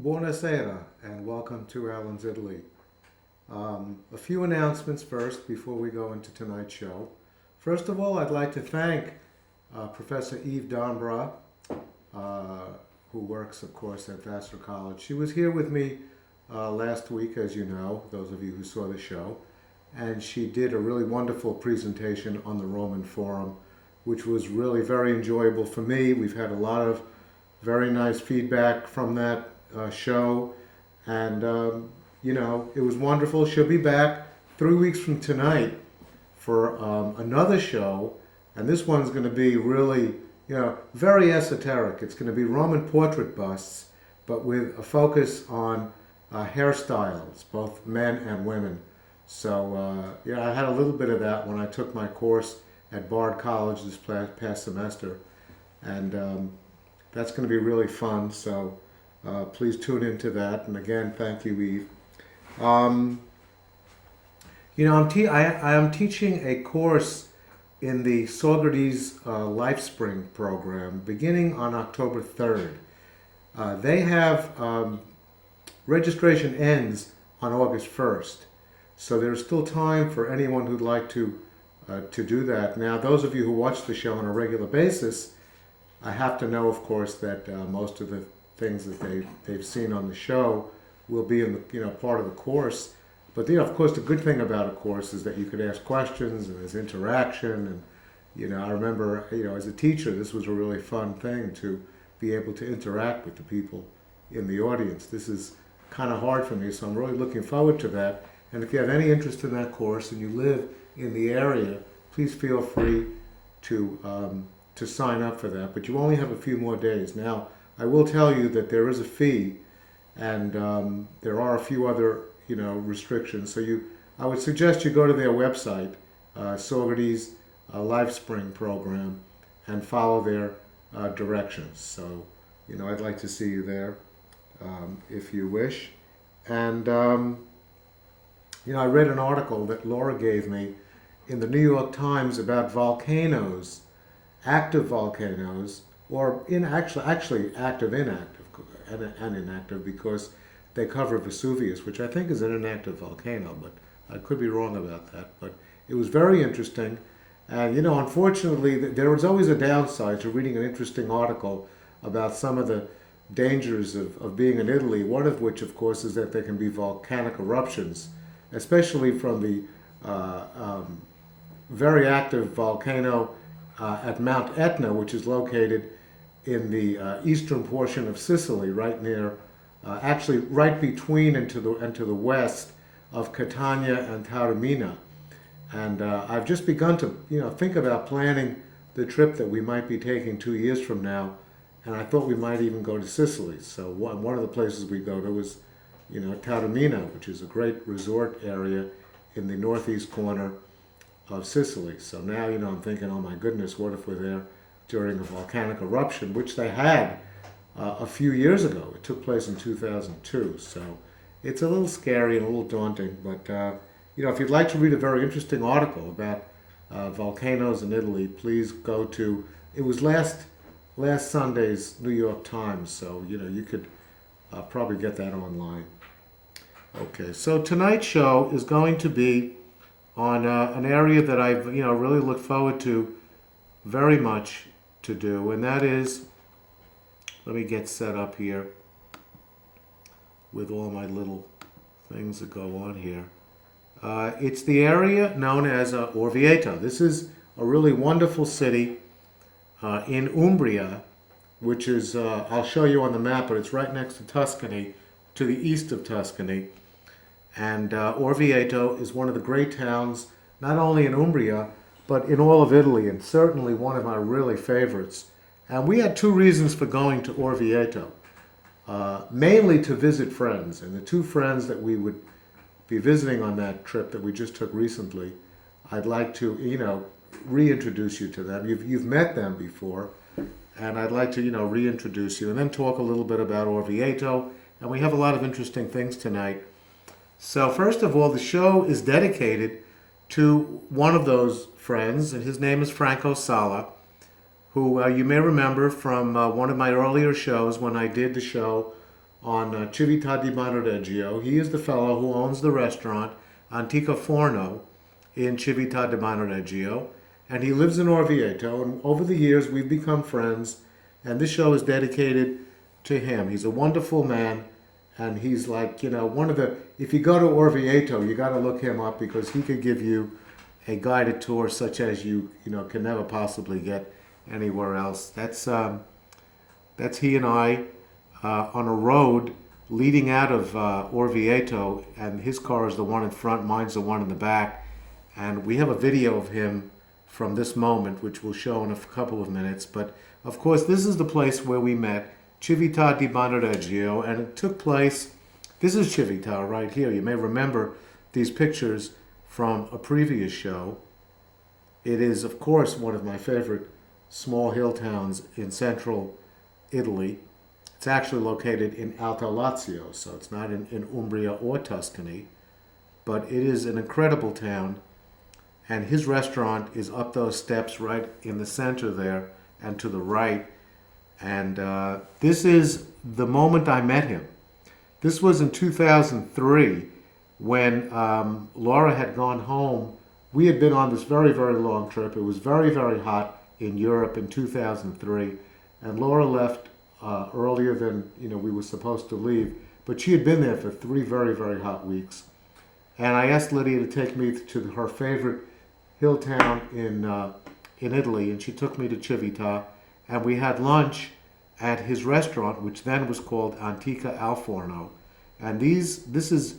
Buonasera and welcome to Alan's Italy. A few announcements first before we go into tonight's show. First of all, I'd like to thank Professor Eve Dombra, who works, of course, at Vassar College. She was here with me last week, as you know, those of you who saw the show, and she did a really wonderful presentation on the Roman Forum, which was really very enjoyable for me. We've had a lot of very nice feedback from that show, and it was wonderful. She'll be back 3 weeks from tonight for another show, and this one's going to be really, very esoteric. It's going to be Roman portrait busts, but with a focus on hairstyles, both men and women. So, I had a little bit of that when I took my course at Bard College this past semester, and that's going to be really fun. So please tune into that. And again, thank you, Eve. I am teaching a course in the Socrates LifeSpring program beginning on October 3rd. They have registration ends on August 1st. So there's still time for anyone who'd like to do that. Now, those of you who watch the show on a regular basis, I have to know, of course, that most of the things that they've seen on the show will be in the part of the course. But of course, the good thing about a course is that you could ask questions and there's interaction. And I remember as a teacher, this was a really fun thing to be able to interact with the people in the audience. This is kind of hard for me, so I'm really looking forward to that. And if you have any interest in that course and you live in the area, please feel free to sign up for that. But you only have a few more days. Now, I will tell you that there is a fee, and there are a few other restrictions. So I would suggest you go to their website, Socrates LifeSpring program, and follow their directions. So I'd like to see you there if you wish. And I read an article that Laura gave me in the New York Times about volcanoes, active volcanoes, or actually active, inactive, and inactive, because they cover Vesuvius, which I think is an inactive volcano, but I could be wrong about that. But it was very interesting. And, unfortunately, there is always a downside to reading an interesting article about some of the dangers of being in Italy, one of which, of course, is that there can be volcanic eruptions, especially from the very active volcano at Mount Etna, which is located in the eastern portion of Sicily, right near, actually right between and to the west of Catania and Taormina. And I've just begun to think about planning the trip that we might be taking 2 years from now, and I thought we might even go to Sicily. So one of the places we go to is Taormina, which is a great resort area in the northeast corner of Sicily. So now, I'm thinking, oh my goodness, what if we're there during a volcanic eruption, which they had a few years ago. It took place in 2002. So it's a little scary and a little daunting. But, if you'd like to read a very interesting article about volcanoes in Italy, please go to, it was last Sunday's New York Times. So, you could probably get that online. Okay, so tonight's show is going to be on an area that I've really looked forward to very much to do, and that is, let me get set up here with all my little things that go on here. It's the area known as Orvieto. This is a really wonderful city in Umbria, which is, I'll show you on the map, but it's right next to Tuscany, to the east of Tuscany. And Orvieto is one of the great towns, not only in Umbria, but in all of Italy, and certainly one of my really favorites. And we had two reasons for going to Orvieto. Mainly to visit friends, and the two friends that we would be visiting on that trip that we just took recently, I'd like to, reintroduce you to them. You've met them before, and I'd like to, reintroduce you, and then talk a little bit about Orvieto. And we have a lot of interesting things tonight. So first of all, the show is dedicated to one of those friends, and his name is Franco Sala, who you may remember from one of my earlier shows when I did the show on Civita di Manoreggio. He is the fellow who owns the restaurant Antica Forno in Civita di Manoreggio, and he lives in Orvieto. And over the years, we've become friends, and this show is dedicated to him. He's a wonderful man, and he's like, one of the. If you go to Orvieto, you got to look him up because he could give you a guided tour such as you can never possibly get anywhere else. That's he and I on a road leading out of Orvieto, and his car is the one in front, mine's the one in the back, and we have a video of him from this moment, which we'll show in a couple of minutes. But of course, this is the place where we met, Civita di Manoreggio, and it took place. This is Civita right here. You may remember these pictures from a previous show. It is, of course, one of my favorite small hill towns in central Italy. It's actually located in Alto Lazio, so it's not in Umbria or Tuscany, but it is an incredible town, and his restaurant is up those steps right in the center there and to the right, and this is the moment I met him. This was in 2003, when Laura had gone home. We had been on this very, very long trip. It was very, very hot in Europe in 2003, and Laura left earlier than we were supposed to leave, but she had been there for 3 very, very hot weeks. And I asked Lydia to take me to her favorite hill town in Italy, and she took me to Civita, and we had lunch at his restaurant, which then was called Antica al Forno. And this is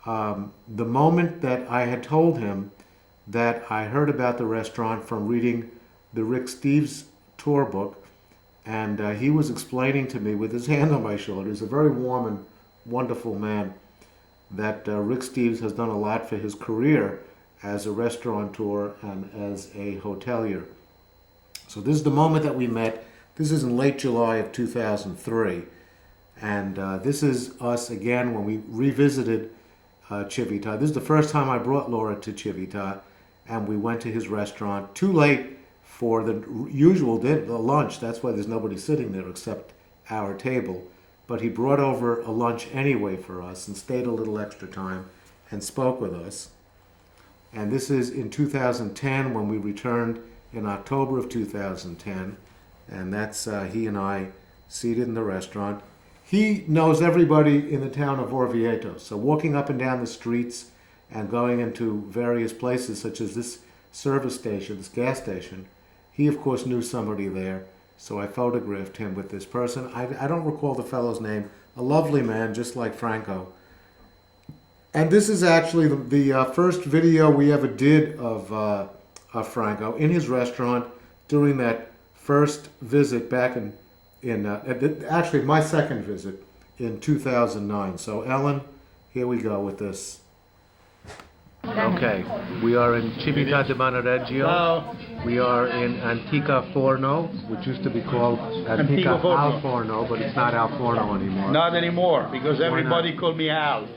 the moment that I had told him that I heard about the restaurant from reading the Rick Steves tour book, and he was explaining to me with his hand on my shoulder. He's a very warm and wonderful man, that Rick Steves has done a lot for his career as a restaurateur and as a hotelier. So this is the moment that we met. This is in late July of 2003, and this is us again when we revisited Civita. This is the first time I brought Laura to Civita, and we went to his restaurant. Too late for the usual the lunch. That's why there's nobody sitting there except our table. But he brought over a lunch anyway for us and stayed a little extra time and spoke with us. And this is in 2010 when we returned in October of 2010. And that's he and I seated in the restaurant. He knows everybody in the town of Orvieto. So walking up and down the streets and going into various places such as this service station, this gas station, he of course knew somebody there. So I photographed him with this person. I don't recall the fellow's name. A lovely man, just like Franco. And this is actually the first video we ever did of Franco in his restaurant during that first visit back in actually my second visit in 2009. So Ellen, here we go with this. Okay, we are in Civita di Manoreggio. Hello. We are in Antica Forno, which used to be called Antica Al Forno, but it's not Al Forno anymore. Not anymore, because everybody called me Al.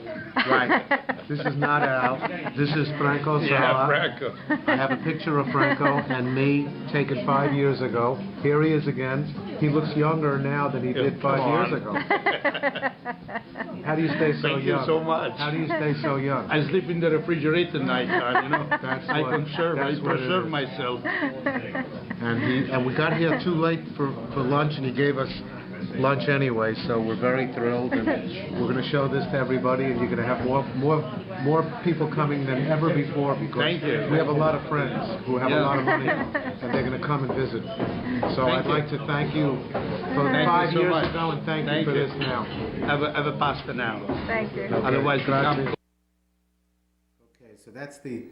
Right. This is not Al. This is Franco Sala. Yeah, Franco. I have a picture of Franco and me taken 5 years ago. Here he is again. He looks younger now than he did 5 years ago. How do you stay so Thank young? you so much. How do you stay so young? I sleep in the refrigerator night, you know. I preserve myself. And we got here too late for lunch, and he gave us lunch anyway, so we're very thrilled, and we're going to show this to everybody, and you're going to have more people coming than ever before, because Thank you. we have a lot of friends who have a lot of money, and they're going to come and visit. So I'd like to thank you for 5 years ago, and thank you for this now. Have a pasta now. Thank you. Okay. Otherwise, Okay, so that's the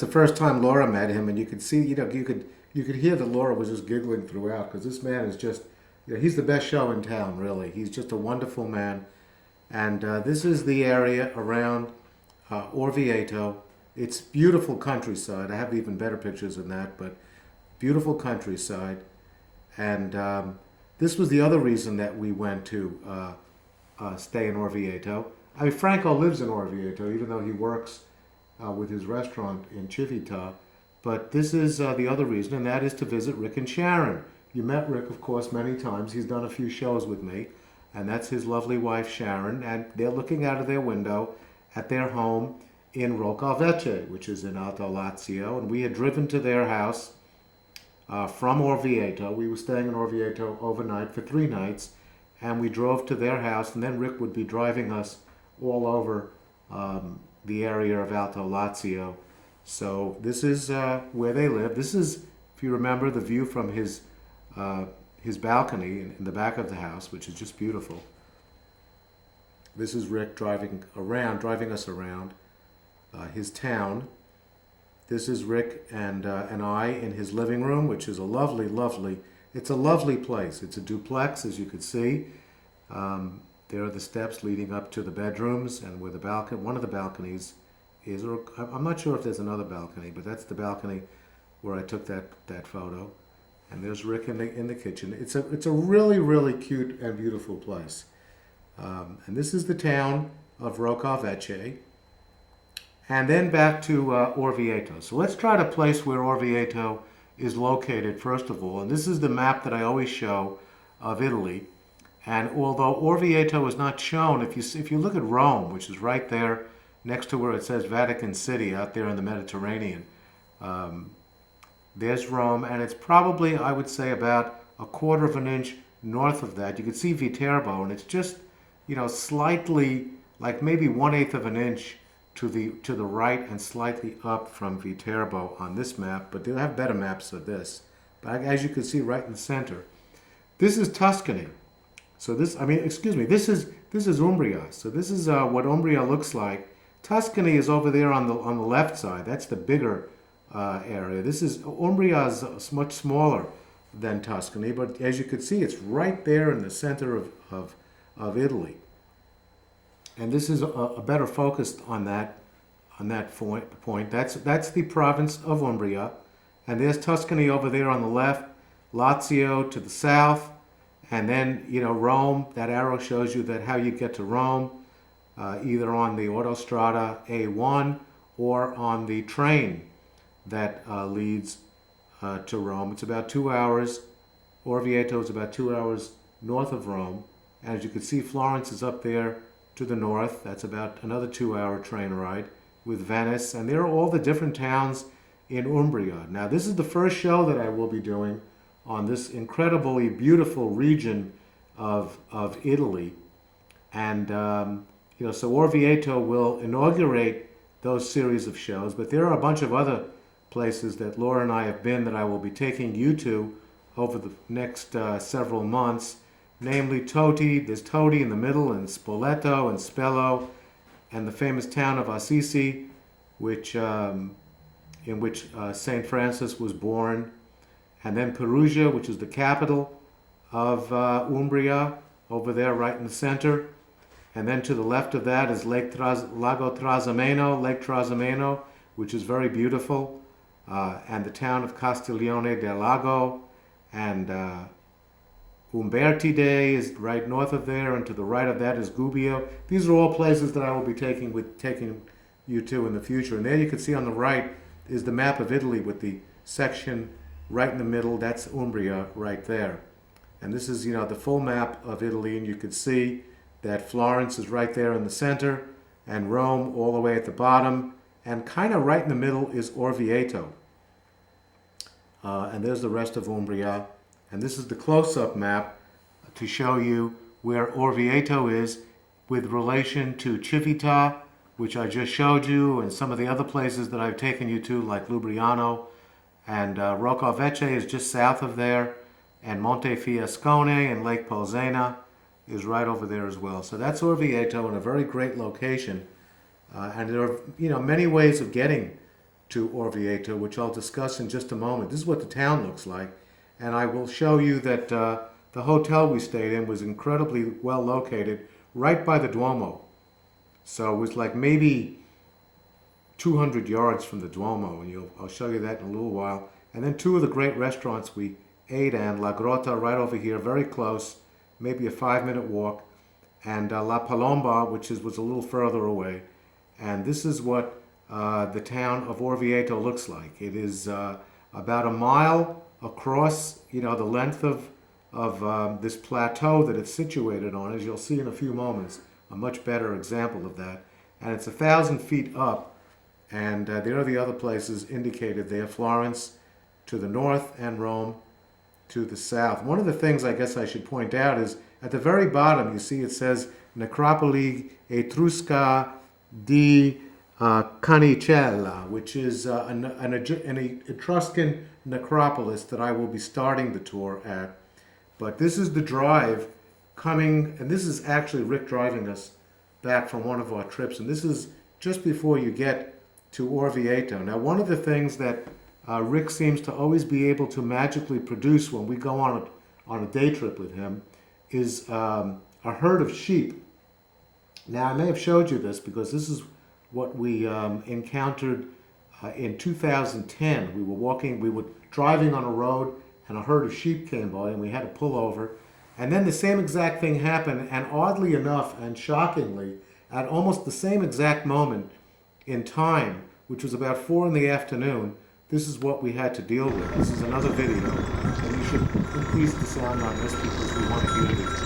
first time Laura met him, and you could see, you could hear that Laura was just giggling throughout, because this man is just, he's the best show in town, really. He's just a wonderful man. And this is the area around Orvieto. It's beautiful countryside. I have even better pictures than that, but beautiful countryside. And this was the other reason that we went to stay in Orvieto. I mean, Franco lives in Orvieto, even though he works with his restaurant in Civita. But this is the other reason, and that is to visit Rick and Sharon. You met Rick, of course, many times. He's done a few shows with me. and that's his lovely wife Sharon, and they're looking out of their window at their home in Rocavece, which is in Alto Lazio, and we had driven to their house from Orvieto. We were staying in Orvieto overnight for 3 nights, and we drove to their house, and then Rick would be driving us all over the area of Alto Lazio. So this is where they live. This is, if you remember, the view from his balcony in the back of the house, which is just beautiful. This is Rick driving us around his town. This is Rick and I in his living room, which is a lovely, lovely. It's a lovely place. It's a duplex, as you could see. There are the steps leading up to the bedrooms, and where the balcony, one of the balconies is, or I'm not sure if there's another balcony, but that's the balcony where I took that photo. And there's Rick in the kitchen. It's a really, really cute and beautiful place. And this is the town of Rocavece. And then back to Orvieto. So let's try to place where Orvieto is located first of all. And this is the map that I always show of Italy. And although Orvieto is not shown, if you look at Rome, which is right there next to where it says Vatican City out there in the Mediterranean, there's Rome, and it's probably, I would say, about 1/4 of an inch north of that. You can see Viterbo, and it's just, slightly, like maybe 1/8 of an inch to the right and slightly up from Viterbo on this map, but they'll have better maps of this. But as you can see right in the center, this is Tuscany. So this is Umbria. So this is what Umbria looks like. Tuscany is over there on the left side. That's the bigger area. Umbria is much smaller than Tuscany, but as you can see, it's right there in the center of Italy. And this is a better focus on that point. That's the province of Umbria, and there's Tuscany over there on the left, Lazio to the south, and then Rome. That arrow shows you that how you get to Rome, either on the Autostrada A1 or on the train that leads to Rome. It's about 2 hours. Orvieto is about 2 hours north of Rome, and as you can see, Florence is up there to the north. That's about another 2-hour train ride with Venice, and there are all the different towns in Umbria. Now, this is the first show that I will be doing on this incredibly beautiful region of Italy, and so Orvieto will inaugurate those series of shows, but there are a bunch of other places that Laura and I have been that I will be taking you to over the next several months. Namely Toti, there's Toti in the middle, and Spoleto and Spello, and the famous town of Assisi, in which St. Francis was born, and then Perugia, which is the capital of Umbria, over there right in the center, and then to the left of that is Lago Trasimeno, which is very beautiful, and the town of Castiglione del Lago, and Umbertide is right north of there, and to the right of that is Gubbio. These are all places that I will be taking you to in the future. And there you can see on the right is the map of Italy with the section right in the middle. That's Umbria right there. And this is, the full map of Italy, and you can see that Florence is right there in the center, and Rome all the way at the bottom, and kind of right in the middle is Orvieto. And there's the rest of Umbria. And this is the close-up map to show you where Orvieto is with relation to Civita, which I just showed you, and some of the other places that I've taken you to, like Lubriano. And Rocavece is just south of there, and Montefiascone and Lake Polsena is right over there as well. So that's Orvieto, in a very great location. And there are, many ways of getting to Orvieto, which I'll discuss in just a moment. This is what the town looks like. And I will show you that the hotel we stayed in was incredibly well located right by the Duomo. So it was like maybe 200 yards from the Duomo, and I'll show you that in a little while. And then 2 of the great restaurants we ate at, La Grotta right over here, very close, maybe a 5-minute walk, and La Palomba, which was a little further away. And this is what the town of Orvieto looks like. It is about a mile across, the length of of this plateau that it's situated on, as you'll see in a few moments, a much better example of that. And it's 1,000 feet up, and there are the other places indicated there, Florence to the north and Rome to the south. One of the things I guess I should point out is at the very bottom, you see it says Necropoli Etrusca di Canicella, which is an Etruscan necropolis that I will be starting the tour at. But this is the drive coming, and this is actually Rick driving us back from one of our trips, and this is just before you get to Orvieto. Now, one of the things that Rick seems to always be able to magically produce when we go on a day trip with him is a herd of sheep. Now, I may have showed you this because this is what we encountered in 2010. We were driving on a road and a herd of sheep came by and we had to pull over. And then the same exact thing happened, and oddly enough and shockingly, at almost the same exact moment in time, which was about 4 in the afternoon, this is what we had to deal with. This is another video, and you should increase the sound on this because we want to hear this.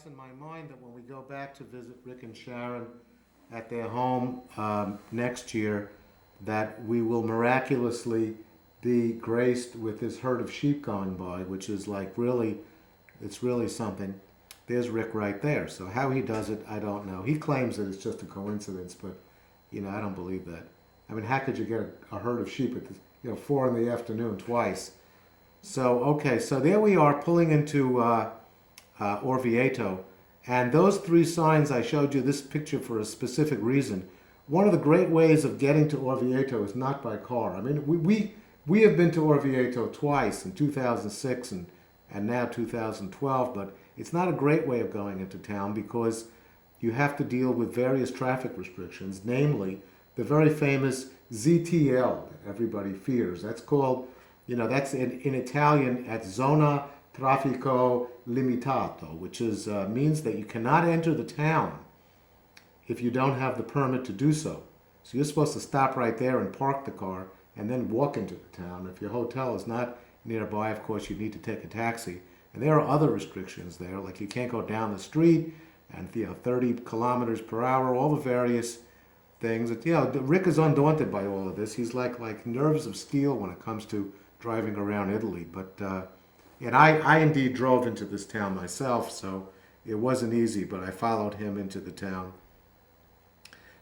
In my mind that when we go back to visit Rick and Sharon at their home next year, that we will miraculously be graced with this herd of sheep going by, which is like really, it's really something. There's Rick right there. So how he does it, I don't know. He claims that it's just a coincidence, but I don't believe that. I mean, how could you get a herd of sheep at 4 in the afternoon twice? So okay, so there we are pulling into Orvieto, and those 3 signs, I showed you this picture for a specific reason. One of the great ways of getting to Orvieto is not by car. I mean, we have been to Orvieto twice, in 2006 and now 2012, but it's not a great way of going into town because you have to deal with various traffic restrictions, namely the very famous ZTL that everybody fears. That's called, that's in Italian at Zona Traffico Limitato, which is means that you cannot enter the town if you don't have the permit to do so. So you're supposed to stop right there and park the car and then walk into the town. If your hotel is not nearby, of course, you need to take a taxi. And there are other restrictions there, like you can't go down the street and 30 kilometers per hour, all the various things. Rick is undaunted by all of this. He's like nerves of steel when it comes to driving around Italy, but and I indeed drove into this town myself, so it wasn't easy, but I followed him into the town.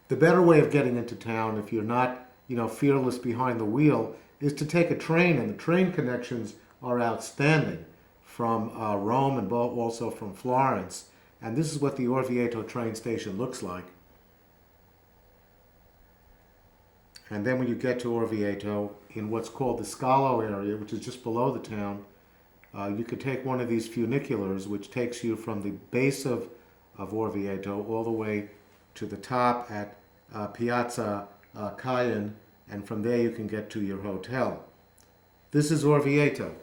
The better way of getting into town, if you're not, fearless behind the wheel, is to take a train, and the train connections are outstanding from Rome and also from Florence. And this is what the Orvieto train station looks like. And then when you get to Orvieto, in what's called the Scalo area, which is just below the town, you could take one of these funiculars, which takes you from the base of Orvieto all the way to the top at Piazza Caian, and from there you can get to your hotel. This is Orvieto,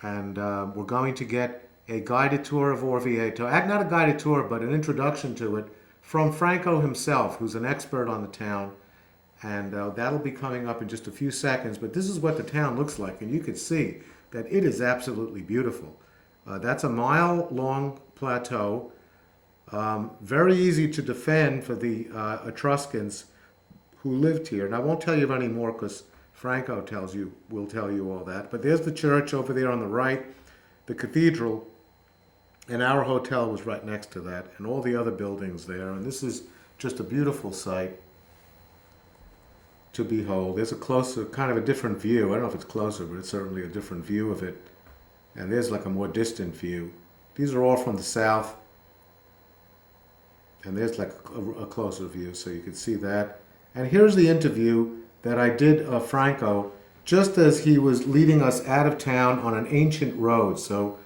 and we're going to get a guided tour of Orvieto. Not a guided tour, but an introduction to it from Franco himself, who's an expert on the town, and that'll be coming up in just a few seconds. But this is what the town looks like, and you can see that it is absolutely beautiful. That's a mile-long plateau, very easy to defend for the Etruscans who lived here. And I won't tell you any more because Franco will tell you all that. But there's the church over there on the right, the cathedral, and our hotel was right next to that, and all the other buildings there. And this is just a beautiful sight to behold. There's a closer, kind of a different view. I don't know if it's closer, but it's certainly a different view of it. And there's like a more distant view. These are all from the south. And there's like a closer view so you can see that. And here's the interview that I did of Franco just as he was leading us out of town on an ancient road. So,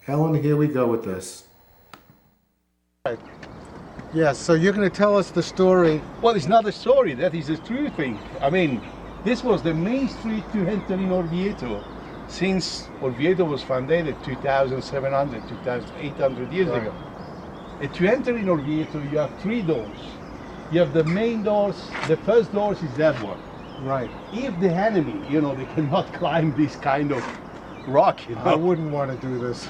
Ellen, here we go with this. Right. Yeah, so you're going to tell us the story. Well, it's not a story, that is a true thing. I mean, this was the main street to enter in Orvieto since Orvieto was founded 2,700, 2,800 years ago. And to enter in Orvieto, you have three doors. You have the main doors, the first door is that one. Right. If the enemy, they cannot climb this kind of rock, I wouldn't want to do this.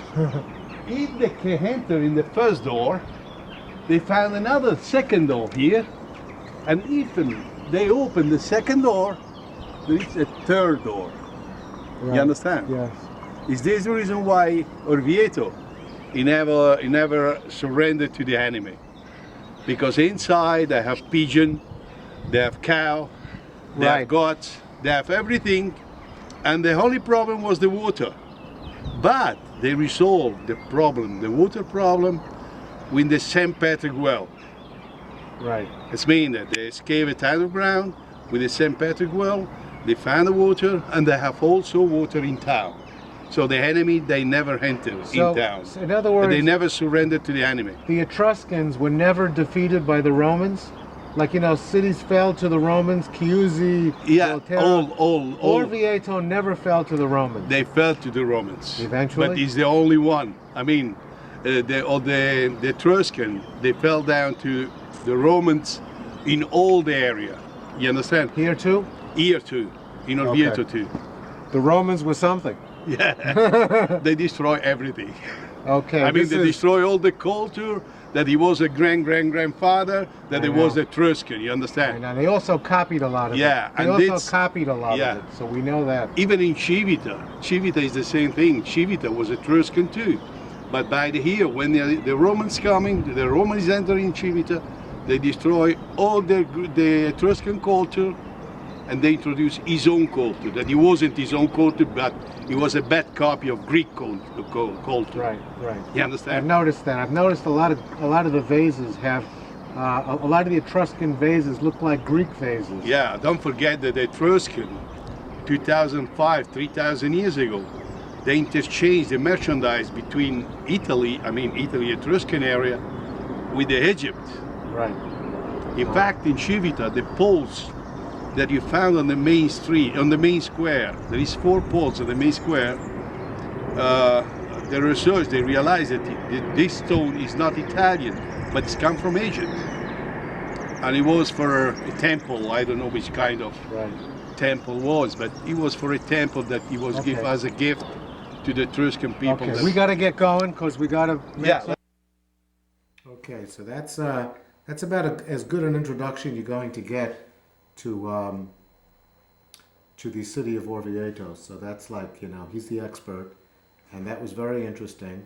If they can enter in the first door, they found another second door here, and if they open the second door, there is a third door. Right. You understand? Yes. Is this the reason why Orvieto he never surrendered to the enemy? Because inside they have pigeon, they have cow, they have goats, they have everything, and the only problem was the water. But they resolved the problem, the water problem, with the St. Patrick well. Right. It's mean that they excavate underground with the St. Patrick well, they found the water, and they have also water in town. So the enemy, they never entered in town. So in other words, they never surrendered to the enemy. The Etruscans were never defeated by the Romans? Like, cities fell to the Romans, Chiusi, Yeah, Volterra. all. Orvieto never fell to the Romans. They fell to the Romans. Eventually? But he's the only the Etruscan, they fell down to the Romans in all the area. You understand? Here too? Here too, in Orvieto too. The Romans were something. Yeah, they destroy everything. Okay. I mean, they destroy all the culture, that he was a grandfather, that he was Etruscan, you understand? And they also copied a lot of it. Yeah, They and also copied a lot of it, so we know that. Even in Civita is the same thing. Civita was Etruscan too. But by the year, when the Romans the Romans enter in Civita, they destroy all the Etruscan culture, and they introduce his own culture. That he wasn't his own culture, but it was a bad copy of Greek culture. Right. You understand? I've noticed that. I've noticed a lot of the vases have a lot of the Etruscan vases look like Greek vases. Yeah, don't forget that the Etruscan, 2005, 3,000 years ago, they interchanged the merchandise between Italy Etruscan area, with the Egypt. Right. In fact, in Civita, the poles that you found on the main street, on the main square, there is 4 poles on the main square. The research, they realized that this stone is not Italian, but it's come from Egypt. And it was for a temple. I don't know which kind of temple was, but it was for a temple that it was given as a gift to the Etruscan people. Okay, we got to get going because we got to. Okay, so that's about as good an introduction you're going to get to the city of Orvieto. So that's like, he's the expert, and that was very interesting.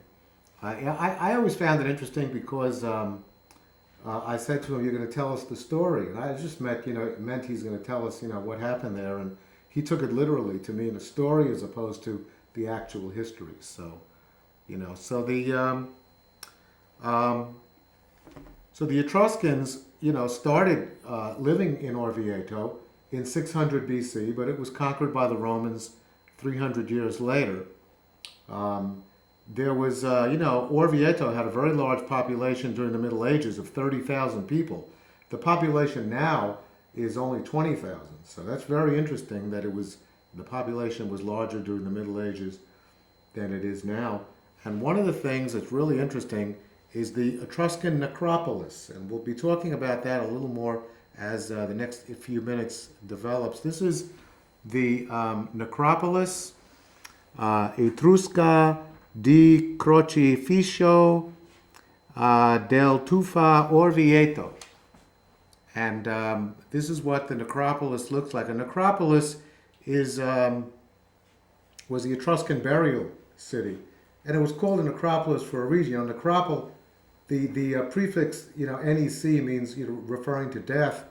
I always found it interesting because I said to him, "You're going to tell us the story," and I just meant he's going to tell us, what happened there, and he took it literally to mean a story as opposed to the actual history. So, so the Etruscans, started living in Orvieto in 600 BC, but it was conquered by the Romans 300 years later. There was, Orvieto had a very large population during the Middle Ages of 30,000 people. The population now is only 20,000. So that's very interesting that the population was larger during the Middle Ages than it is now. And one of the things that's really interesting is the Etruscan necropolis. And we'll be talking about that a little more as the next few minutes develops. This is the necropolis Etrusca di Crocifisso del Tufa Orvieto. And this is what the necropolis looks like. A necropolis was the Etruscan burial city. And it was called a necropolis for a reason. Necropol, the prefix, NEC means referring to death,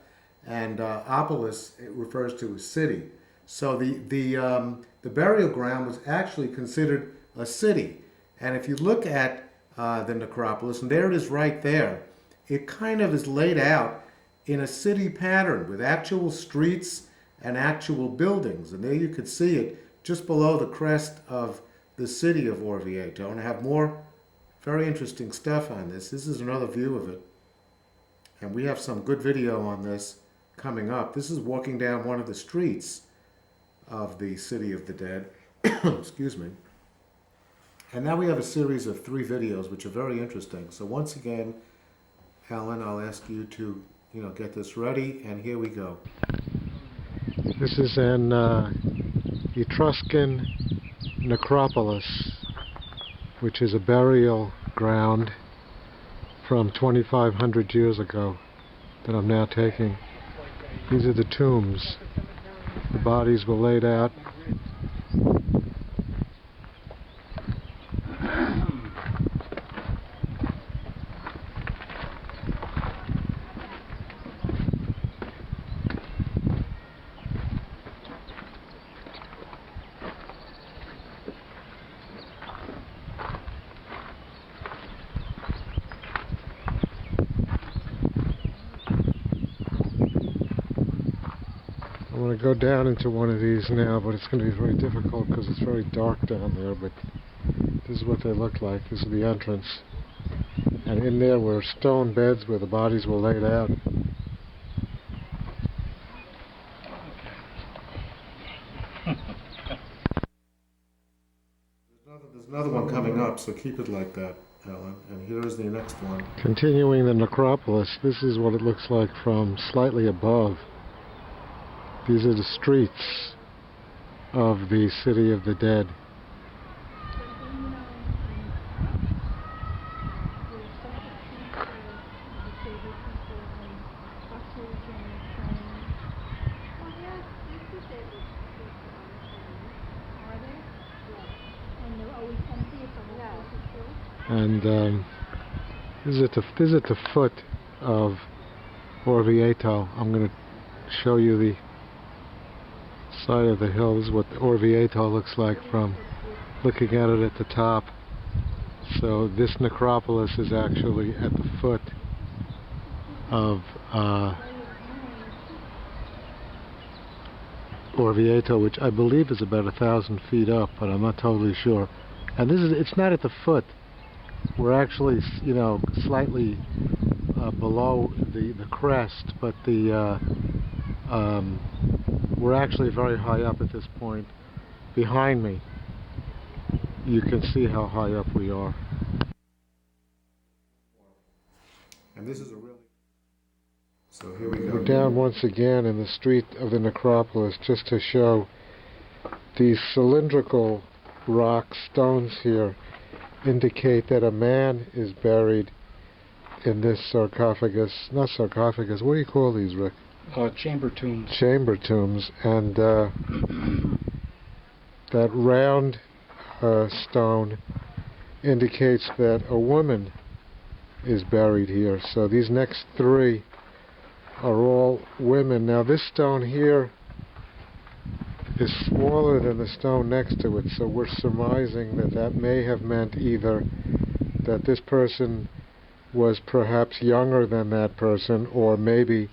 and opolis, it refers to a city. So the burial ground was actually considered a city. And if you look at the necropolis, and there it is right there, it kind of is laid out in a city pattern with actual streets and actual buildings. And there you could see it just below the crest of the city of Orvieto. And I have more very interesting stuff on this. This is another view of it. And we have some good video on this coming up. This is walking down one of the streets of the City of the Dead. Excuse me. And now we have a series of 3 videos which are very interesting. So once again, Alan, I'll ask you to, get this ready, and here we go. This is an Etruscan necropolis, which is a burial ground from 2,500 years ago that I'm now taking. These are the tombs. The bodies were laid out. I'm going to go down into one of these now, but it's going to be very difficult because it's very dark down there, but this is what they look like. This is the entrance. And in there were stone beds where the bodies were laid out. There's another one coming up, so keep it like that, Alan. And here's the next one. Continuing the necropolis, this is what it looks like from slightly above. These are the streets of the City of the Dead. And this is at the foot of Orvieto. I'm going to show you the side of the hill. This is what Orvieto looks like from looking at it at the top. So this necropolis is actually at the foot of Orvieto, which I believe is about 1,000 feet up, but I'm not totally sure. And it's not at the foot. We're actually, slightly below the crest, but we're actually very high up at this point. Behind me, you can see how high up we are. And this is a really... So here we go. We're down once again in the street of the necropolis just to show these cylindrical rock stones here indicate that a man is buried in this sarcophagus. Not sarcophagus, what do you call these, Rick? Chamber tombs. Chamber tombs. And that round stone indicates that a woman is buried here. So these next 3 are all women. Now this stone here is smaller than the stone next to it, so we're surmising that may have meant either that this person was perhaps younger than that person, or maybe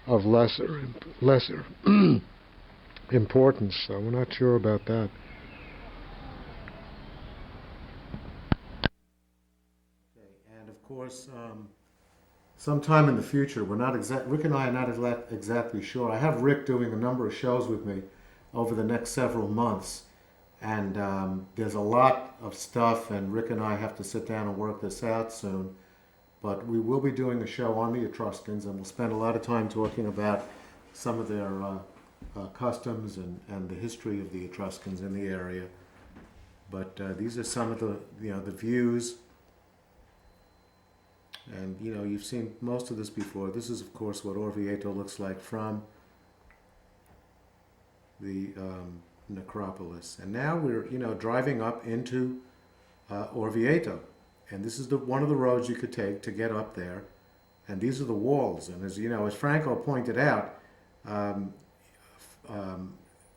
of lesser importance. So we're not sure about that. Okay, and of course, sometime in the future, Rick and I are not exactly sure. I have Rick doing a number of shows with me over the next several months, and there's a lot of stuff, and Rick and I have to sit down and work this out soon. But we will be doing a show on the Etruscans, and we'll spend a lot of time talking about some of their customs and the history of the Etruscans in the area. But these are some of the the views, and you've seen most of this before. This is of course what Orvieto looks like from the necropolis. And now we're driving up into Orvieto, and this is one of the roads you could take to get up there. And these are the walls. And as Franco pointed out,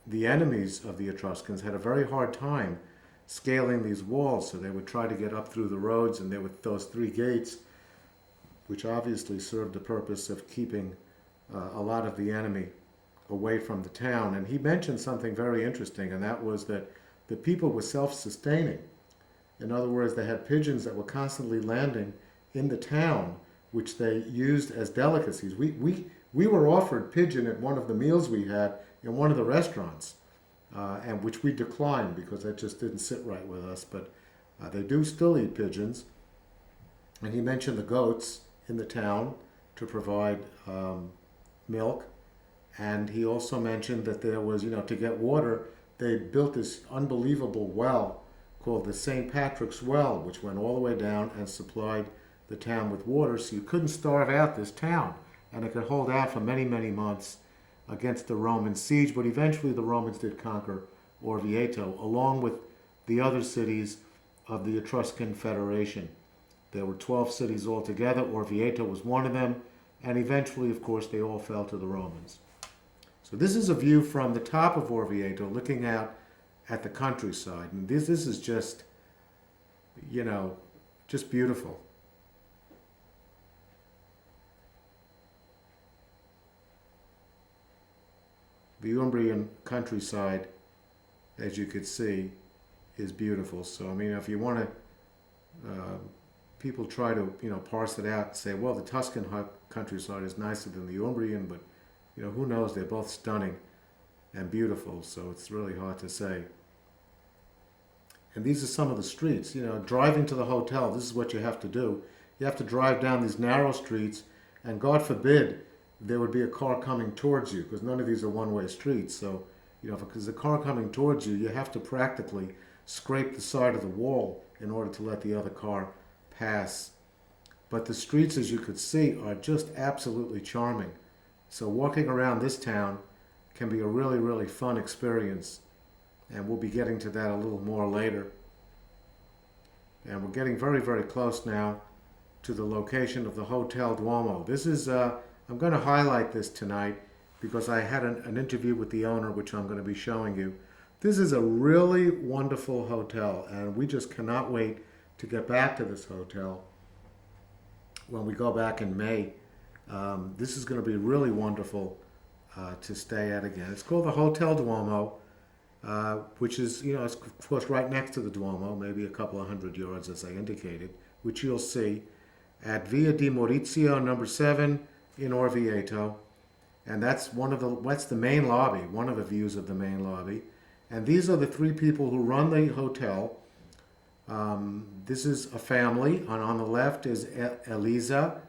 the enemies of the Etruscans had a very hard time scaling these walls, so they would try to get up through the roads, and there were those 3 gates which obviously served the purpose of keeping a lot of the enemy away from the town. And he mentioned something very interesting, and that was that the people were self-sustaining. In other words, they had pigeons that were constantly landing in the town, which they used as delicacies. We were offered pigeon at one of the meals we had in one of the restaurants, and which we declined because that just didn't sit right with us. But they do still eat pigeons. And he mentioned the goats in the town to provide milk. And he also mentioned that there was, to get water, they built this unbelievable well called the St. Patrick's Well, which went all the way down and supplied the town with water, so you couldn't starve out this town. And it could hold out for many, many months against the Roman siege, but eventually the Romans did conquer Orvieto, along with the other cities of the Etruscan Federation. There were 12 cities altogether. Orvieto was one of them, and eventually, of course, they all fell to the Romans. So this is a view from the top of Orvieto, looking out at the countryside. And this is just, just beautiful. The Umbrian countryside, as you could see, is beautiful. So, I mean, if you want to, people try to, parse it out and say, well, the Tuscan countryside is nicer than the Umbrian, but, who knows? They're both stunning and beautiful, so it's really hard to say. And these are some of the streets. Driving to the hotel, this is what you have to do. You have to drive down these narrow streets, and God forbid there would be a car coming towards you, because none of these are one-way streets. So, if there's a car coming towards you, you have to practically scrape the side of the wall in order to let the other car pass. But the streets, as you could see, are just absolutely charming. So walking around this town can be a really, really fun experience. And we'll be getting to that a little more later. And we're getting very, very close now to the location of the Hotel Duomo. This is, I'm going to highlight this tonight because I had an interview with the owner, which I'm going to be showing you. This is a really wonderful hotel, and we just cannot wait to get back to this hotel when we go back in May. This is going to be really wonderful to stay at again. It's called the Hotel Duomo, which is, it's of course right next to the Duomo, maybe a couple of hundred yards as I indicated, which you'll see at Via di Maurizio number 7 in Orvieto. And that's the main lobby, one of the views of the main lobby. And these are the three people who run the hotel. This is a family, and on the left is Elisa,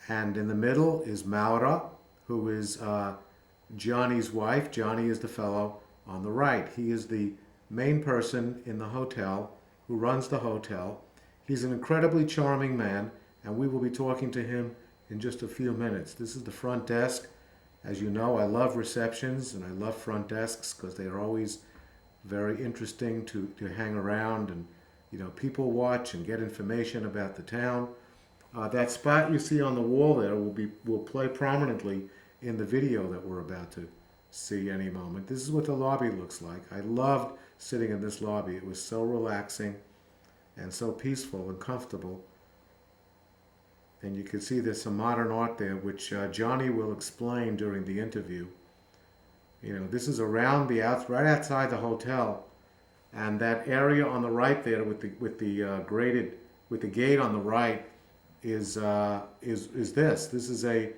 and in the middle is Maura, who is Johnny's wife. Johnny is the fellow on the right. He is the main person in the hotel who runs the hotel. He's an incredibly charming man, and we will be talking to him in just a few minutes. This is the front desk. As you know, I love receptions and I love front desks because they are always very interesting to hang around and people watch and get information about the town. That spot you see on the wall there will play prominently in the video that we're about to see any moment. This is what the lobby looks like. I loved sitting in this lobby. It was so relaxing and so peaceful and comfortable. And you can see there's some modern art there, which Johnny will explain during the interview. This is around right outside the hotel, and that area on the right there with the gate on the right is this. This is a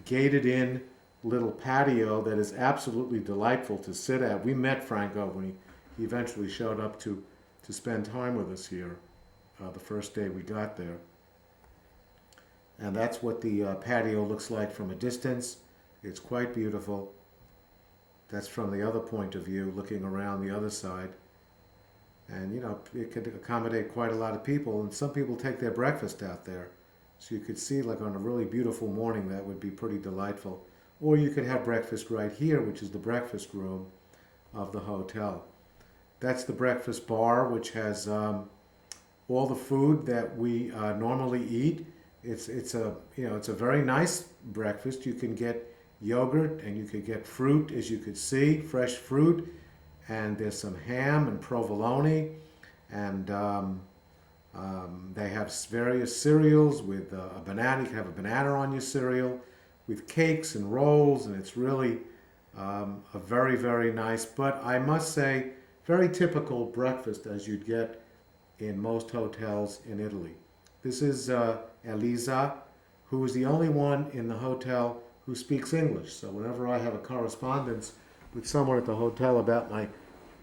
gated in little patio that is absolutely delightful to sit at. We met Franco when he eventually showed up to spend time with us here the first day we got there. And that's what the patio looks like from a distance. It's quite beautiful. That's from the other point of view, looking around the other side. And, it could accommodate quite a lot of people. And some people take their breakfast out there. So you could see, like on a really beautiful morning, that would be pretty delightful. Or you could have breakfast right here, which is the breakfast room of the hotel. That's the breakfast bar, which has all the food that we normally eat. It's a very nice breakfast. You can get yogurt and you could get fruit, as you could see, fresh fruit, and there's some ham and provolone and They have various cereals with a banana. You can have a banana on your cereal, with cakes and rolls, and it's really a very, very nice, but I must say, very typical breakfast as you'd get in most hotels in Italy. This is Elisa, who is the only one in the hotel who speaks English. So whenever I have a correspondence with someone at the hotel about my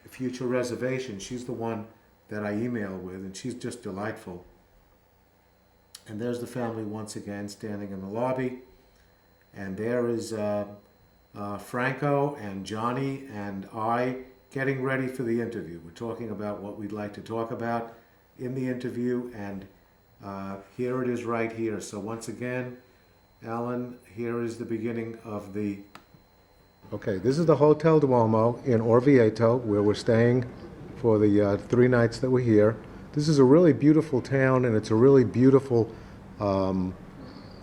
future reservation, she's the one that I email with, and she's just delightful. And there's the family once again standing in the lobby. And there is Franco and Johnny and I getting ready for the interview. We're talking about what we'd like to talk about in the interview, and here it is right here. So once again, Alan, here is the beginning of the... Okay, this is the Hotel Duomo in Orvieto, where we're staying for the 3 nights that we're here. This is a really beautiful town, and it's a really beautiful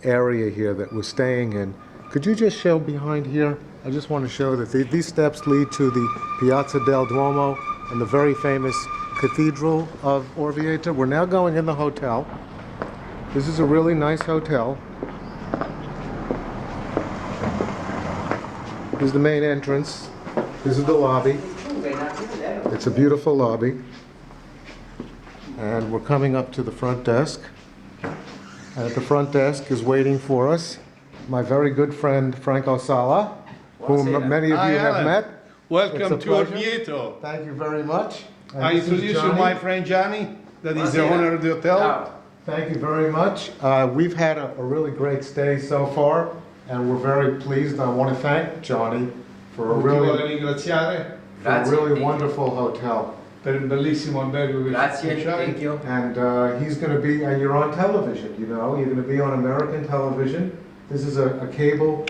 area here that we're staying in. Could you just show behind here? I just want to show that these steps lead to the Piazza del Duomo and the very famous Cathedral of Orvieto. We're now going in the hotel. This is a really nice hotel. This is the main entrance. This is the lobby. It's a beautiful lobby. And we're coming up to the front desk. And at the front desk is waiting for us my very good friend Franco Sala, whom many of you have met. Welcome to Orvieto. Thank you very much. And I introduce you my friend Johnny, that is the owner of the hotel. Thank you very much. We've had a really great stay so far, and we're very pleased. I want to thank Johnny for a really wonderful hotel. Per il bellissimo albergo che Grazie, thank you. And he's going to be, and you're on television, you know, you're going to be on American television. This is a cable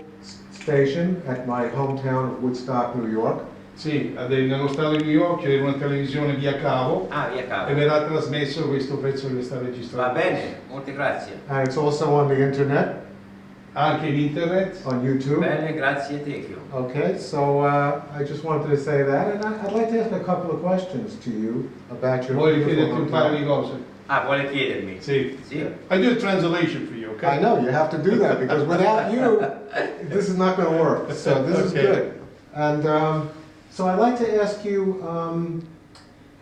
station at my hometown of Woodstock, New York. Sì, nello stato di New York c'è una televisione via cavo. Ah, via cavo. E verrà trasmesso questo pezzo che sta registrando. Va bene, molte grazie. And it's also on the internet. Anche in internet. On YouTube. Bene, grazie, thank you. Okay, so I just wanted to say that, and I'd like to ask a couple of questions to you about your Voglio chiederti beautiful un paio di hotel. cose. Ah, vuole chiedermi? Sì. Sì? I do a translation for you, okay? I know, you have to do that, because without you, this is not going to work. So this is Okay. good. And so I'd like to ask you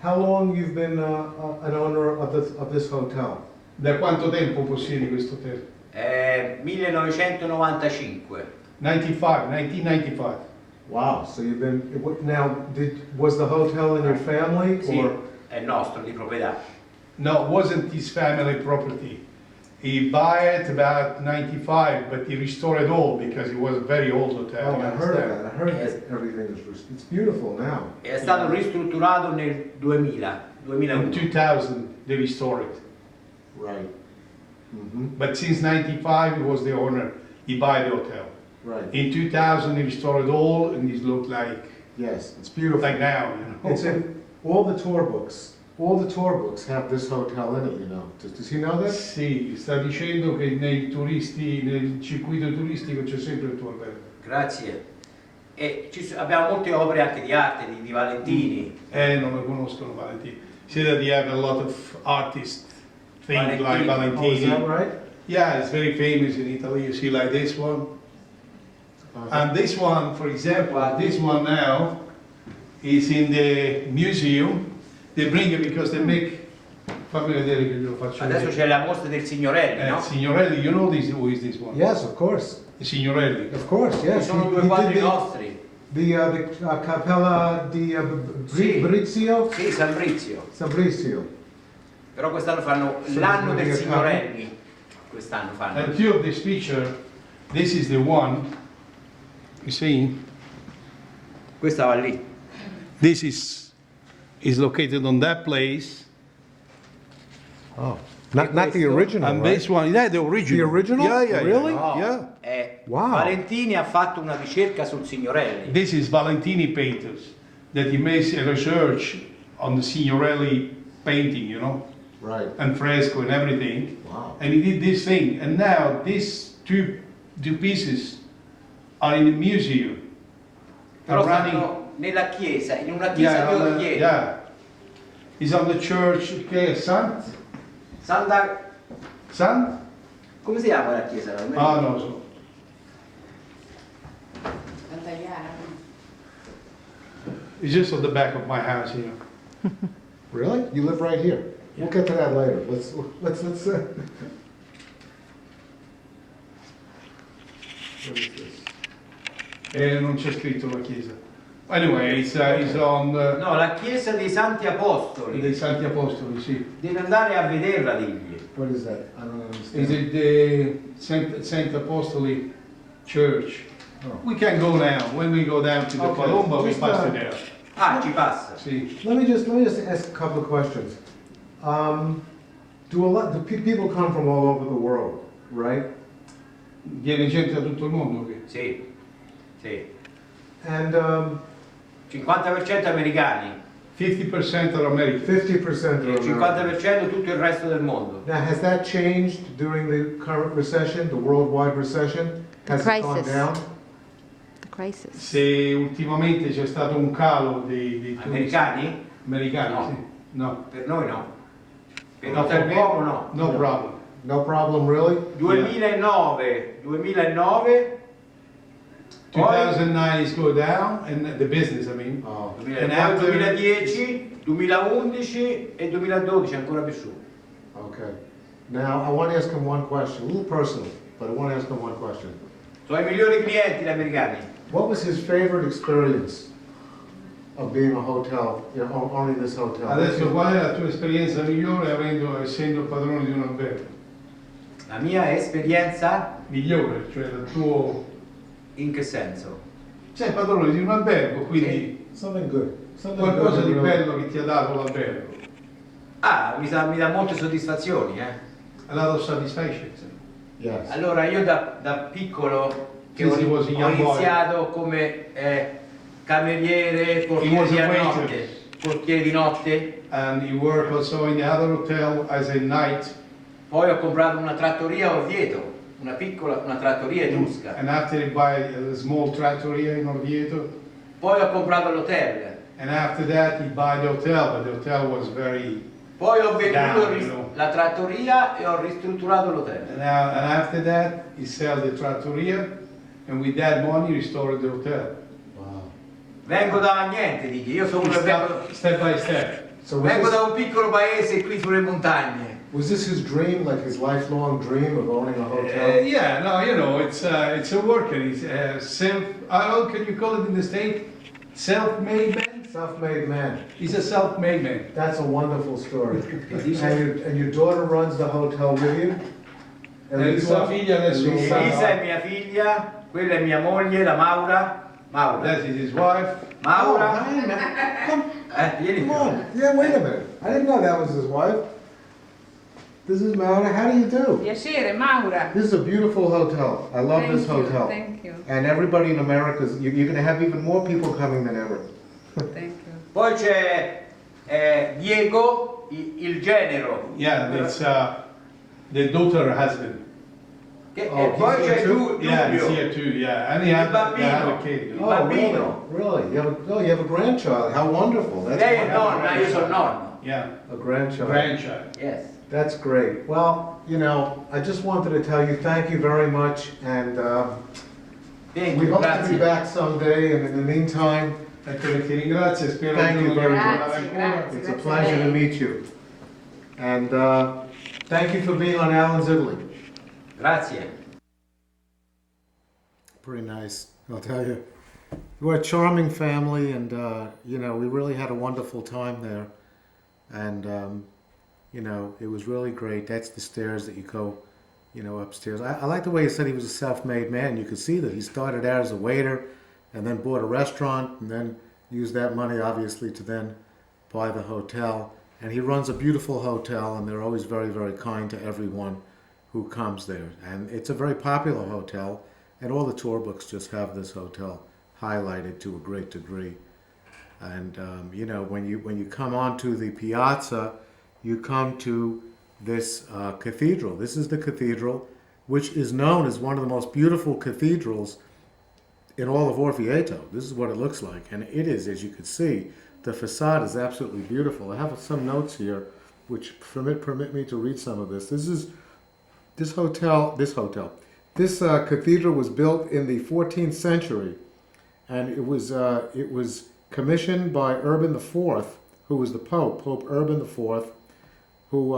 how long you've been an owner of this hotel. Da quanto tempo possiedi questo hotel? 1995. 1995. Wow, so you've been, now, was the hotel in your family? Sì, Or? è nostro, di proprietà. No, it wasn't his family property. He bought it about 95, but he restored it all because it was a very old hotel. Oh, you I heard understand? that. I heard that everything is, it's beautiful now. È stato ristrutturato nel 2000, In 2001. 2000, they restored it. Right. Mm-hmm. But since 95, he was the owner. He bought the hotel. Right. In 2000, he restored it all, and it looked like Yes, it's beautiful. now, you know. It's in all the tour books. All the tour books have this hotel in it, you know. Does he know that? Sì, sta dicendo che nei turisti, nel circuito turistico c'è sempre il tuo albergo. Grazie. E abbiamo molte opere anche di arte, di Valentini. Non lo conoscono Valentini. See that you have a lot of artists, things like Valentini. Oh, is Valentini. that right? Yeah, it's very famous in Italy. You see like this one. And this one, for example, this one now is in the museum. They bring it because they make. Fammi vedere che glielo faccio Adesso vedere. c'è la mostra del Signorelli, no? Signorelli, you know this, who is this one? Yes, of course. The Signorelli. Of course, yes. Sono due He quadri did nostri. the Cappella di Sì. Brizio? Sì, Sambrizio. Sabrizio. Però quest'anno fanno Sì, l'anno del sì, Signorelli. Quest'anno fanno. And two of this picture, this is the one, you see, Questa va lì. this is located on that place. Oh, not the original, And right? this one, yeah, the original. The original? Yeah, yeah, Really? yeah. No, Yeah. Wow. Valentini ha fatto una ricerca sul Signorelli. This is Valentini painters, that he makes a research on the Signorelli painting, you know, Right. and fresco and everything. Wow. And he did this thing, and now these two pieces are in the museum. Però And running. stanno nella chiesa, in una chiesa Yeah, di Orvieto. yeah. He's on the church, che è Santa... San? come si chiama la chiesa? Non mi Ah, ricordo. non lo so. It's just on the back of my house here. Really? You live right here? We'll get to that later. Let's what is this? E non c'è scritto la chiesa. Anyway, it's on No, la chiesa dei Santi Apostoli. dei Santi Apostoli, sì. Devi andare a vederla, digli. What is that? I don't understand. Is it the Saint Apostolic Church? Oh. We can go now. When we go down to the Okay, Palomba, we just, pass uh, it there. Ah, ci passa. See? Let me just ask a couple of questions. Do people come from all over the world, right? Viene gente da tutto il mondo qui. Sì, sì. And 50% americani 50% are American. 50% e are il American. 50% tutto il resto del mondo. Now, has that changed during the current recession, the worldwide recession? Has it gone Crisis. down? The crisis. Se ultimamente c'è stato un calo di turisti Americani? americani, No. sì. No. Per noi no. Per No, Hotel for me, Como no. No problem. No problem, really? 2009, 2009 is go down, and the business, I mean. Oh, 2009, 2010, 2011 e 2012 ancora più su. okay. Now, I want to ask him one question, a little personal, but I want to ask him one question. Sono i migliori clienti gli americani. What was his favorite experience of being a hotel, owning this hotel? Adesso qual è la tua esperienza migliore essendo il padrone di un albergo? La mia esperienza Migliore, cioè il tuo... in che senso? Sei padrone di un albergo, quindi Something good. Something qualcosa good, di really. bello che ti ha dato l'albergo. Ah, mi dà molte soddisfazioni, Ha dato satisfaction. Yes. Allora, io da piccolo che Since ho, he was a ho young boy. iniziato come cameriere, He was portiere di a notte, waiter. portiere di notte, And you work also in the other hotel as a night. poi ho comprato una trattoria a Orvieto, una trattoria etrusca, And after he buy a small trattoria in Orvieto. poi ho comprato l'hotel, And after that he buy the hotel, but the hotel was very... poi ho venduto Down, you know. la trattoria e ho ristrutturato l'hotel. And after that he sell the trattoria, and with that money he restored the hotel. Wow. Vengo da niente, dici, io sono uno che vengo, Step by step. So vengo da un piccolo paese qui sulle montagne. was this his dream, like his lifelong dream of owning a hotel? Yeah, no, you know, it's a worker. It's how can you call it in the state? Self-made man. Self-made man. He's a self-made man. That's a wonderful story. And your daughter runs the hotel with you? E sua figlia adesso... Elisa è mia figlia, quella è mia moglie, la Maura. Maura. That is his wife. Maura. Oh, hey, man. Vieni Come qua. on. Yeah, wait a minute. I didn't know that was his wife. This is Maura. How do you do? Piacere, Maura. This is a beautiful hotel. I love this hotel. Thank you, And everybody in America, you're going to have even more people coming than ever. thank you. Poi c'è Diego, il genero. Yeah, that's the daughter husband. E Oh, poi he's c'è here too? Yeah, he's Giulio. here too. Yeah, and he Il had bambino. a kid. Il Oh, bambino. really? You have a grandchild. How wonderful. That's Lei è wonderful. nonna, io sono nonno. Yeah, A grandchild. grandchild. Yes. That's great. Well, I just wanted to tell you thank you very much, and Thank we you, hope to be grazie. back someday. And in the meantime, Ecco, ti ringrazio, spero Thank you di very tornare much. ancora. Grazie. it's a pleasure to meet you. And thank you for being on Alan's Italy. Grazie. Pretty nice, I'll tell you. We're a charming family, and we really had a wonderful time there. And it was really great. That's the stairs that you go, upstairs. I like the way he said he was a self-made man. You could see that he started out as a waiter, and then bought a restaurant, and then used that money, obviously, to then buy the hotel. And he runs a beautiful hotel, and they're always very, very kind to everyone who comes there. And it's a very popular hotel, and all the tour books just have this hotel highlighted to a great degree. And when you come onto the piazza, you come to this cathedral. This is the cathedral, which is known as one of the most beautiful cathedrals in all of Orvieto. This is what it looks like, and it is, as you can see, the facade is absolutely beautiful. I have some notes here which permit me to read some of this. This cathedral was built in the 14th century, and it was commissioned by Urban IV, who was the Pope Urban IV, who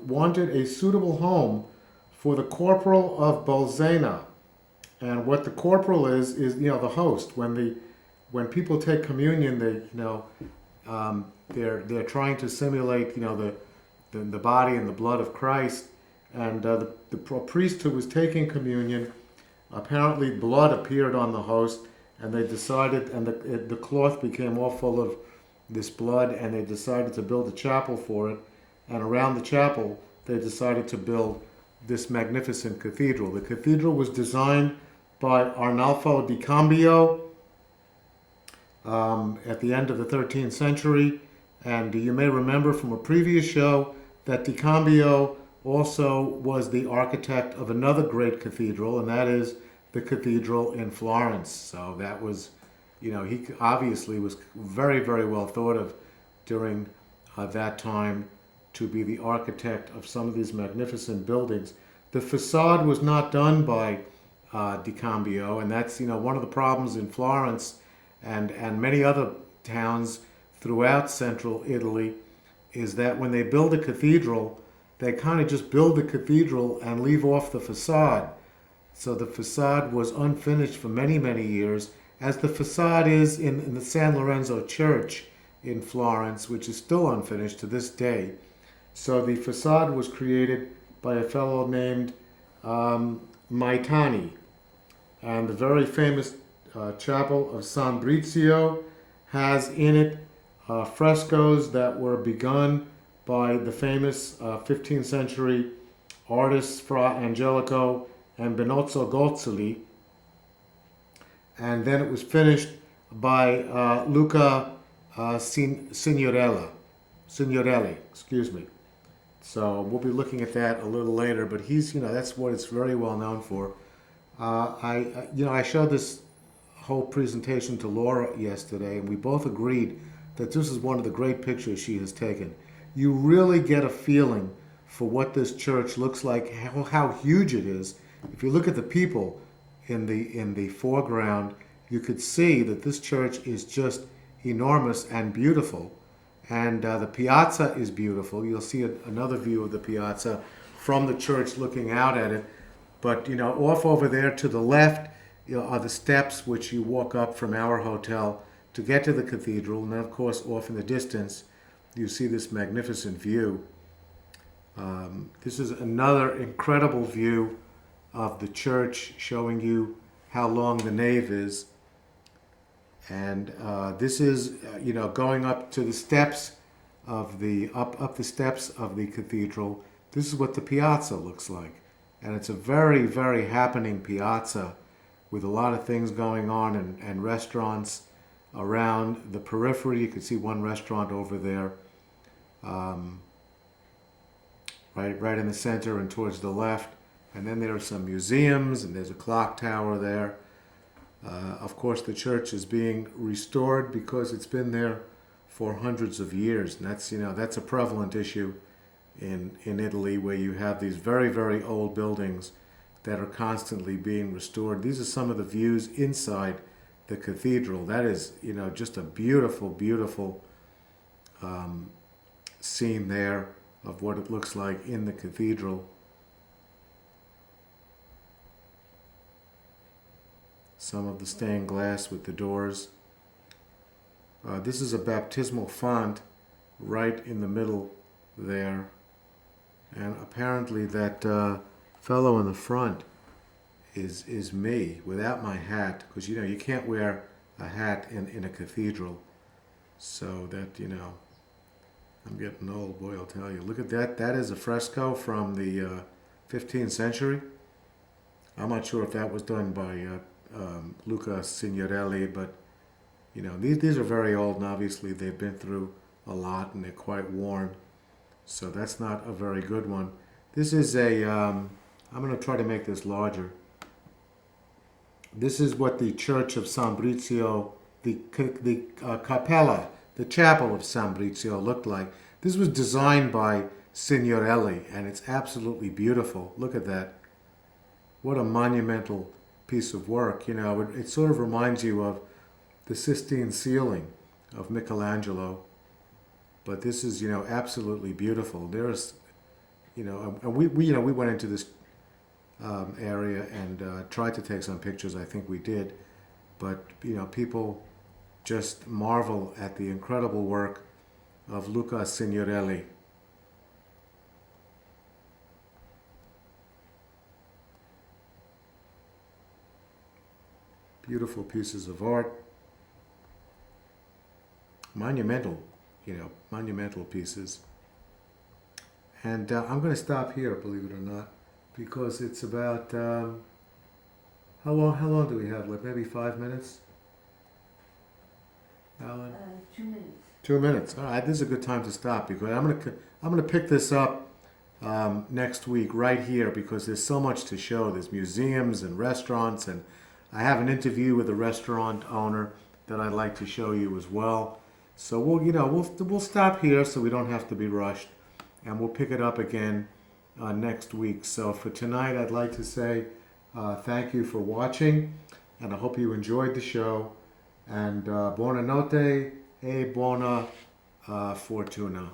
wanted a suitable home for the corporal of Bolsena. And what the corporal is the host. When people take communion, they're trying to simulate the body and the blood of Christ. And the priest who was taking communion, apparently blood appeared on the host, and they decided, and the cloth became all full of this blood, and they decided to build a chapel for it. And around the chapel, they decided to build this magnificent cathedral. The cathedral was designed by Arnolfo di Cambio at the end of the 13th century. And you may remember from a previous show that di Cambio also was the architect of another great cathedral, and that is the cathedral in Florence. So that was, he obviously was very, very well thought of during that time to be the architect of some of these magnificent buildings. The facade was not done by di Cambio, and that's one of the problems in Florence and many other towns throughout central Italy, is that when they build a cathedral, they kind of just build the cathedral and leave off the facade. So the facade was unfinished for many, many years, as the facade is in the San Lorenzo Church in Florence, which is still unfinished to this day. So the facade was created by a fellow named Maitani. And the very famous chapel of San Brizio has in it frescoes that were begun by the famous 15th century artists Fra Angelico and Benozzo Gozzoli. And then it was finished by Luca Signorelli, excuse me. So we'll be looking at that a little later, but he's, that's what it's very well known for. I showed this whole presentation to Laura yesterday, and we both agreed that this is one of the great pictures she has taken. You really get a feeling for what this church looks like, how huge it is. If you look at the people in the foreground, you could see that this church is just enormous and beautiful. And the piazza is beautiful. You'll see another view of the piazza from the church looking out at it. But, off over there to the left are the steps which you walk up from our hotel to get to the cathedral. And then, of course, off in the distance, you see this magnificent view. This is another incredible view of the church, showing you how long the nave is. And this is, going up to the steps of up the steps of the cathedral. This is what the piazza looks like. And it's a very, very happening piazza with a lot of things going on and restaurants around the periphery. You can see one restaurant over there, right in the center and towards the left. And then there are some museums, and there's a clock tower there. Of course, the church is being restored because it's been there for hundreds of years, and that's a prevalent issue in Italy, where you have these very, very old buildings that are constantly being restored. These are some of the views inside the cathedral. That is, just a beautiful, beautiful scene there of what it looks like in the cathedral. Some of the stained glass with the doors. This is a baptismal font right in the middle there. And apparently that fellow in the front is me without my hat, because you can't wear a hat in a cathedral. So that, I'm getting old, boy, I'll tell you. Look at that. That is a fresco from the 15th century. I'm not sure if that was done by Luca Signorelli, but these are very old, and obviously they've been through a lot and they're quite worn. So that's not a very good one. This is I'm going to try to make this larger. This is what the Church of San Brizio, the Capella, the Chapel of San Brizio looked like. This was designed by Signorelli, and it's absolutely beautiful. Look at that. What a monumental piece of work. You know, it sort of reminds you of the Sistine ceiling of Michelangelo. But this is, you know, absolutely beautiful. There's, you know, and we went into this area and tried to take some pictures. I think we did. But, you know, people just marvel at the incredible work of Luca Signorelli. Beautiful pieces of art. Monumental, you know, monumental pieces. And I'm going to stop here, believe it or not, because it's about, how long do we have left? Maybe 5 minutes? Alan? 2 minutes. 2 minutes. All right, this is a good time to stop because I'm gonna pick this up next week right here because there's so much to show. There's museums and restaurants, and I have an interview with a restaurant owner that I'd like to show you as well. So we'll stop here so we don't have to be rushed, and we'll pick it up again next week. So for tonight, I'd like to say thank you for watching, and I hope you enjoyed the show. And buonanotte e buona fortuna.